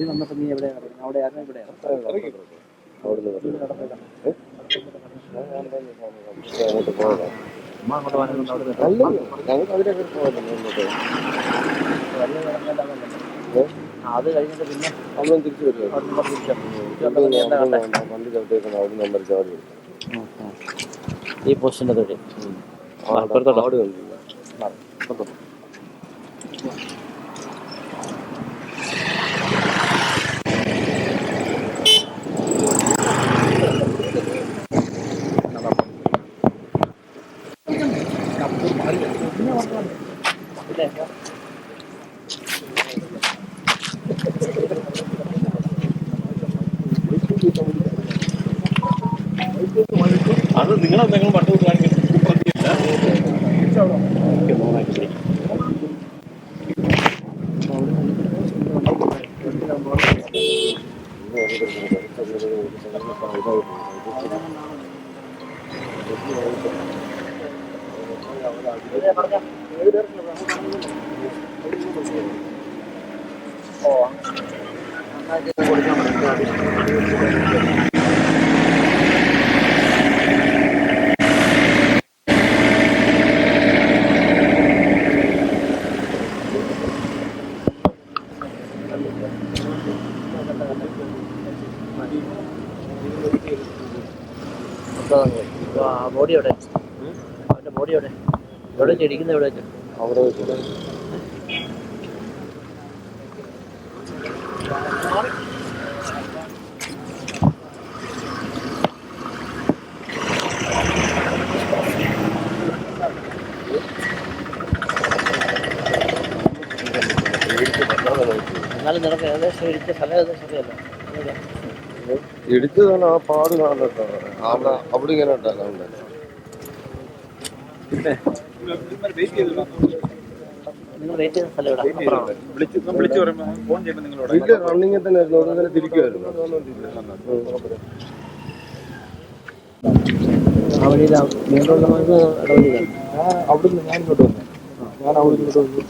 ഇത് വന്നപ്പോൾ നീ എവിടെയാണ് അവിടെ ആയിരുന്നു ഇവിടെയാണ് അമ്മ അങ്ങോട്ട് പോകാനൊന്നും അത് കഴിഞ്ഞിട്ട് പിന്നെ അവൻ തിരിച്ചു വരുമോ വണ്ടി ചവിട്ടേക്കണം അവിടെ നമ്പർ ചാർജ് ഈ പോസ്റ്റിൻ്റെ തൊഴിൽ ആട് കണ്ടു അത് നിങ്ങൾ പട്ടു കാണിക്കുന്നു ബോഡി എവിടെ അവൻ്റെ ബോഡി എവിടെ എവിടെ ചെടിക്കുന്നത് എവിടെ വെച്ചു അവിടെ വെച്ചു എന്നാലും നിനക്ക് ഏകദേശം ഇടിച്ച സ്ഥലം ഏകദേശം അറിയാലോ ഇടിച്ചതാണ് ആ പാട് കാണുന്നുണ്ടോ അവിടെ അവിടെ ഇങ്ങനെ ഉണ്ടാകാറുണ്ട് നിങ്ങൾ വെയിറ്റ് ചെയ്യുന്ന സ്ഥലം ഇവിടെ ഇല്ല റണ്ണിങ്ങിൽ തന്നെ ആയിരുന്നു അവിടെ തന്നെ തിരിക്കുമായിരുന്നു ആ വഴിയിൽ വീണ്ടുള്ളവർക്ക് ഇടവഴിയിലാണ് അവിടുന്ന് ഞാൻ ഇങ്ങോട്ട് വന്നു ഞാൻ അവിടെ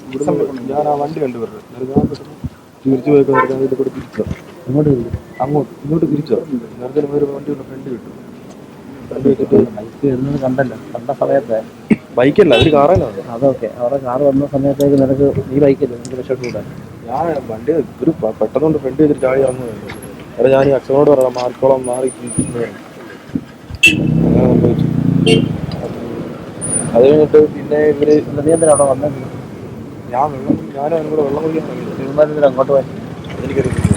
ഇവിടുന്ന് ഞാൻ ആ വണ്ടി കണ്ടുവരുന്നത് ഞാൻ തിരിച്ചു പോയി ഇത് കൂടെ തിരിച്ചോ ഇങ്ങോട്ട് തിരിച്ചോ നേരത്തെ ഒരു വണ്ടി ഫ്രണ്ട് കിട്ടും ഫ്രണ്ട് വെച്ചിട്ട് ബൈക്ക് വരുന്നത് കണ്ടല്ലോ കണ്ട സമയത്ത് ബൈക്കല്ല ഒരു കാറാണ് അതൊക്കെ അവരുടെ കാറ് വന്ന സമയത്തേക്ക് നിനക്ക് ഈ ബൈക്കല്ലേ നിനക്ക് രക്ഷപ്പെട്ടുകൂടാ ഞാൻ വണ്ടി ഒരു പെട്ടെന്നുകൊണ്ട് ഫ്രണ്ട് ചെയ്തിട്ട് ചാടി വന്നു അല്ല ഞാൻ ഈ അച്ഛനോട് പറയാം മാർക്കോളം മാറി അങ്ങനെ സംഭവിച്ചു അത് കഴിഞ്ഞിട്ട് പിന്നെ ഇവര് നീന്തൽ അവിടെ വന്നത് ഞാനും അതിനും കൂടെ വെള്ളം കുടിക്കാൻ തീരുമാനത്തിൽ അങ്ങോട്ട് പോയി എനിക്കറിയില്ല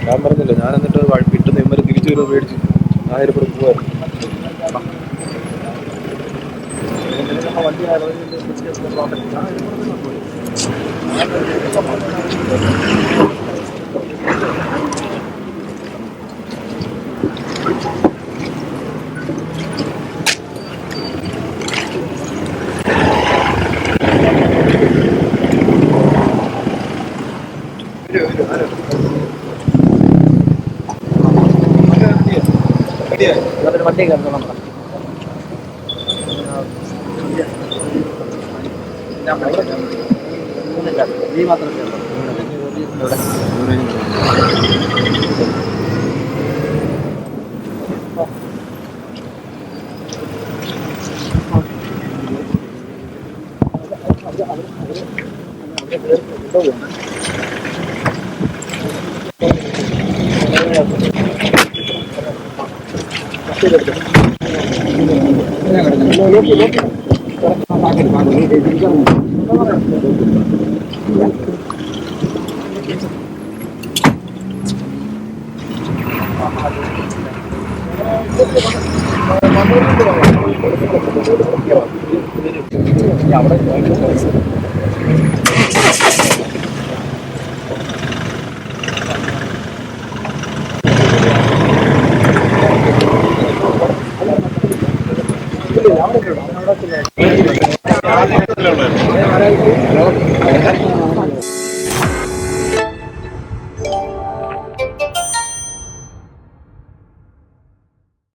ഞാൻ പറഞ്ഞില്ല ഞാൻ എന്നിട്ട് കിട്ടുന്ന ഇവര് തിരിച്ചു വരുമ്പോൾ മേടിച്ചു ഞാൻ ഇവിടെ പോവായിരുന്നു വണ്ടി വണ്ടി കയറുന്നു നമ്മുടെ നീ മാത്രമേ അവിടെ